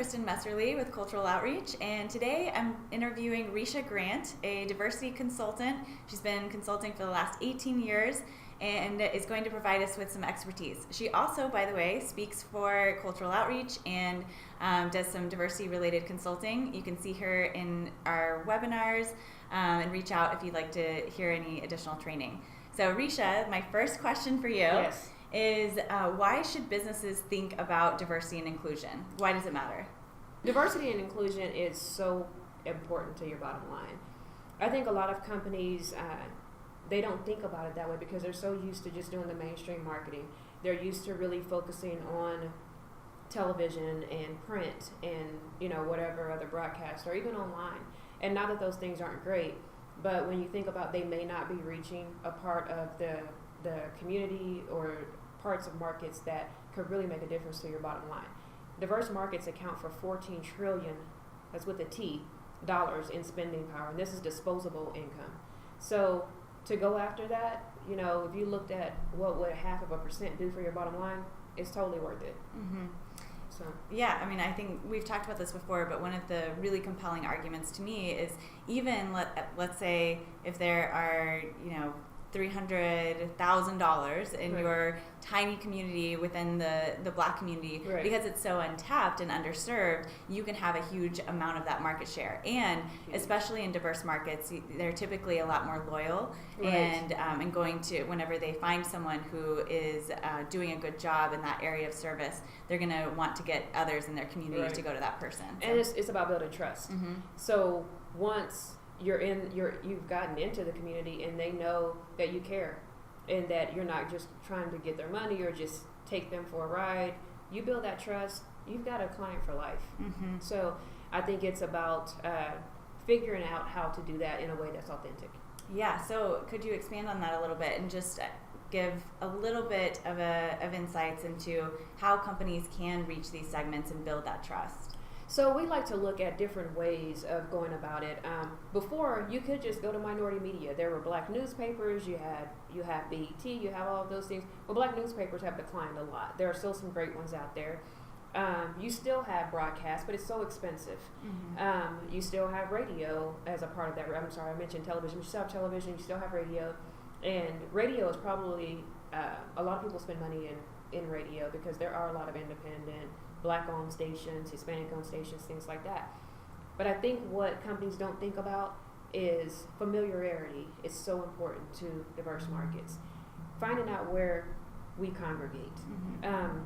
Kristin Messerli with Cultural Outreach, and today I'm interviewing Risha Grant, a diversity consultant. She's been consulting for the last 18 years and is going to provide us with some expertise. She also, by the way, speaks for Cultural Outreach and does some diversity-related consulting. You can see her in our webinars and reach out if you'd like to hear any additional training. So Risha, my first question for you is why should businesses think about diversity and inclusion? Why does it matter? Diversity and inclusion is so important to your bottom line. I think a lot of companies, they don't think about it that way because they're so used to just doing the mainstream marketing. They're used to really focusing on television and print and whatever other broadcast or even online. And not that those things aren't great, but when you think about they may not be reaching a part of the community or parts of markets that could really make a difference to your bottom line. Diverse markets account for 14 trillion, that's with a T, dollars in spending power, and this is disposable income. So to go after that, if you looked at what would 0.5% do for your bottom line, it's totally worth it. Mm-hmm. So yeah, I mean, I think we've talked about this before, but one of the really compelling arguments to me is even let's say if there are $300,000 in your tiny community within the Black community, because it's so untapped and underserved, you can have a huge amount of that market share. And especially in diverse markets, they're typically a lot more loyal and going to, whenever they find someone who is doing a good job in that area of service, they're going to want to get others in their community to go to that person. So. And it's about building trust. Mm-hmm. So once you've gotten into the community and they know that you care and that you're not just trying to get their money or just take them for a ride, you build that trust, you've got a client for life. Mm-hmm. So I think it's about figuring out how to do that in a way that's authentic. Yeah, so could you expand on that a little bit and just give a little bit of insights into how companies can reach these segments and build that trust? So we like to look at different ways of going about it. Before, you could just go to minority media. There were Black newspapers, you have BET, you have all of those things. But Black newspapers have declined a lot. There are still some great ones out there. You still have broadcast, but it's so expensive. Mm-hmm. You still have radio as a part of that. I'm sorry, I mentioned television. You still have television, you still have radio. And radio is probably, a lot of people spend money in radio because there are a lot of independent Black-owned stations, Hispanic-owned stations, things like that. But I think what companies don't think about is familiarity. It's so important to diverse markets. Finding out where we congregate. Mm-hmm.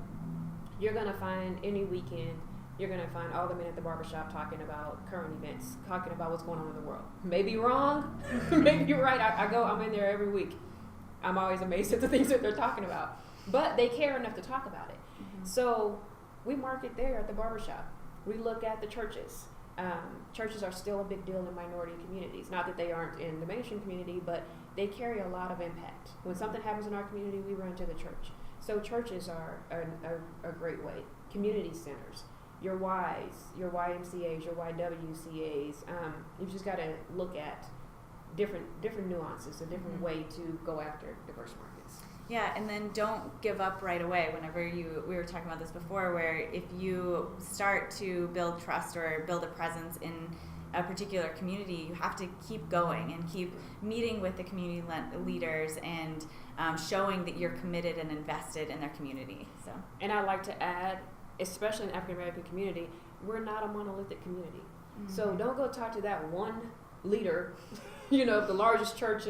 You're going to find any weekend, you're going to find all the men at the barbershop talking about current events, talking about what's going on in the world. Maybe wrong, maybe you're right. I'm in there every week. I'm always amazed at the things that they're talking about. But they care enough to talk about it. Mm-hmm. So we market there at the barbershop. We look at the churches. Churches are still a big deal in minority communities. Not that they aren't in the mainstream community, but they carry a lot of impact. When something happens in our community, we run to the church. So churches are a great way. Community centers, your Ys, your YMCAs, your YWCAs. You've just got to look at different nuances, a different way to go after diverse markets. Yeah, and then don't give up right away. We were talking about this before, where if you start to build trust or build a presence in a particular community, you have to keep going and keep meeting with the community leaders and showing that you're committed and invested in their community. So, and I'd like to add, especially in the African American community, we're not a monolithic community. Mm-hmm. So don't go talk to that one leader, the largest church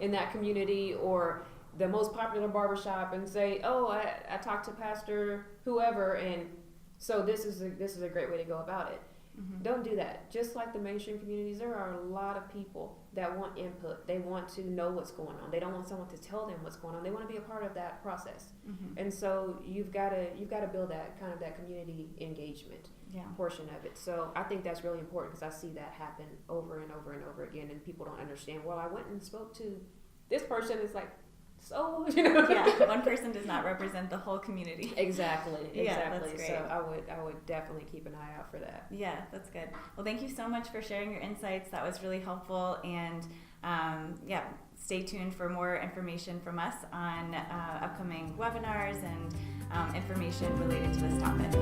in that community or the most popular barbershop and say, I talked to Pastor whoever, and so this is a great way to go about it. Mm-hmm. Don't do that. Just like the mainstream communities, there are a lot of people that want input. They want to know what's going on. They don't want someone to tell them what's going on. They want to be a part of that process. Mm-hmm. And so you've got to build that kind of that community engagement portion of it. So I think that's really important because I see that happen over and over and over again, and people don't understand. Well, I went and spoke to this person. It's like, so yeah, one person does not represent the whole community. Exactly. Yeah, that's great. So I would definitely keep an eye out for that. Yeah, that's good. Well, thank you so much for sharing your insights. That was really helpful, and stay tuned for more information from us on upcoming webinars and information related to this topic. So